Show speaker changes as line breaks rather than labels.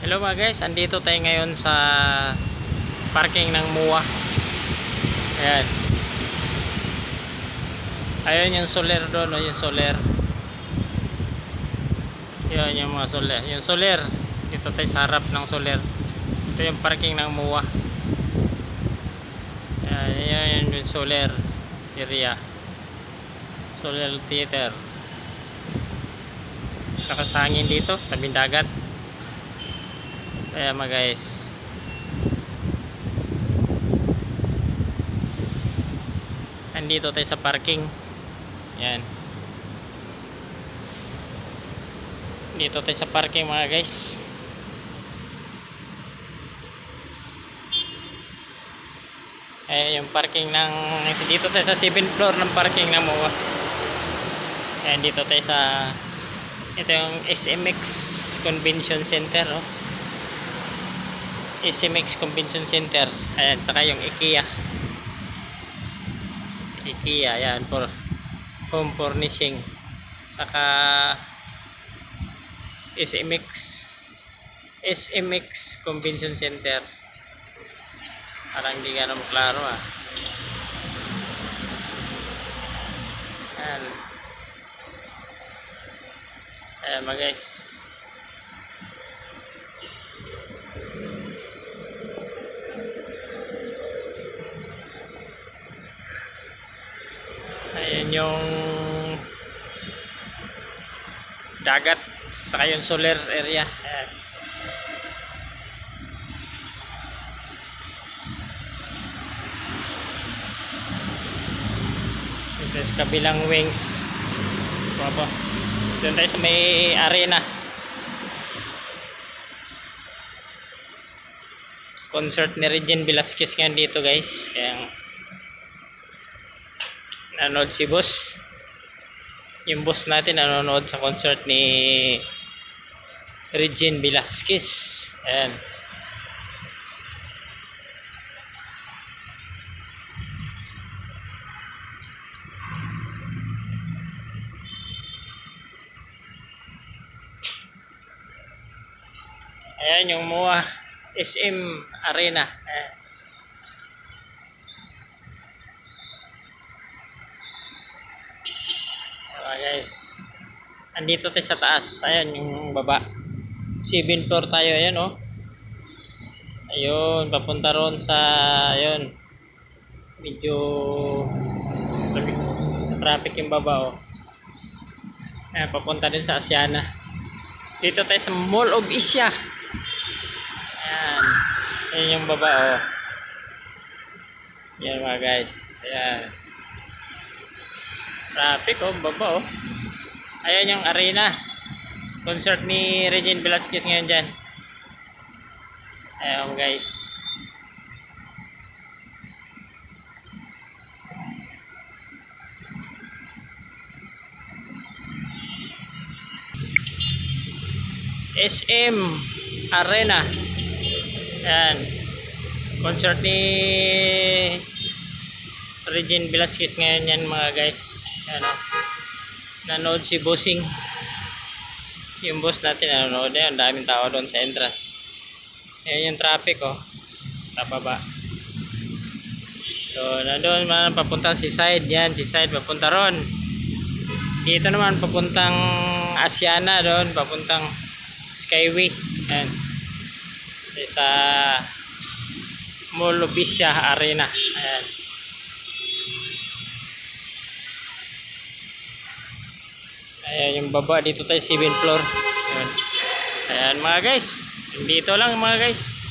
Hello mga guys, andito tayo ngayon sa parking ng MUA. Ayan. Ayun yung soler doon, no? Yung soler. Yun yung mga soler. Yung soler, dito tayo sa harap ng soler. Ito yung parking ng MUA. Ayan yung soler area. Soler theater. Nakasangin dito, tabing dagat. Ayan mga guys. Andito tayo sa parking. Yan. Dito tayo sa parking mga guys. Ayan yung parking ng, dito tayo sa 7th floor ng parking ng MUA. Ayan dito tayo sa, ito yung SMX Convention Center, oh. SMX Convention Center. Ayan, saka yung IKEA. IKEA, ayan, for home furnishing. Saka SMX Convention Center. Parang hindi ganun klaro, ah. Ayan. Ayan mga guys. Ayan yung dagat, saka yung solar area. Ayan. Ito sa kabilang wings. Baba. Doon tayo sa may arena. Concert ni Regine Velasquez ngayon dito guys. Kaya nanonood si boss. Yung boss natin nanonood sa concert ni Regine Velasquez. Ayan. Ayan yung MUA SM Arena. Ayan. Guys, andito tayo sa taas. Ayan yung baba. 7th floor tayo. Ayan, oh. Ayun, papunta ron sa, ayun, medyo traffic yung baba, oh. Ayan, papunta din sa Asiana. Dito tayo sa Mall of Asia. Ayan. Ayan yung baba, oh. Ayan mga guys. Ayan. Traffic, oh, baba, oh. Ayan yung arena. Concert ni Regine Velasquez ngayon dyan. Ayan guys. SM Arena. Ayan. Concert ni Regine Velasquez ngayon yan mga guys. Ano, nanood si Bossing. Yung boss natin nanonood yan. Ang daming tao doon sa entrance. Ayan yung traffic, oh. Tababa. So, na doon man papunta si side. Yan, si side papunta ron. Dito naman papuntang Asiana doon. Papuntang Skyway. Ayan. Sa Mall of Asia Arena. Ayan. Ayan yung baba. Dito tayo 7th floor. Ayan. Ayan mga guys. Dito lang mga guys.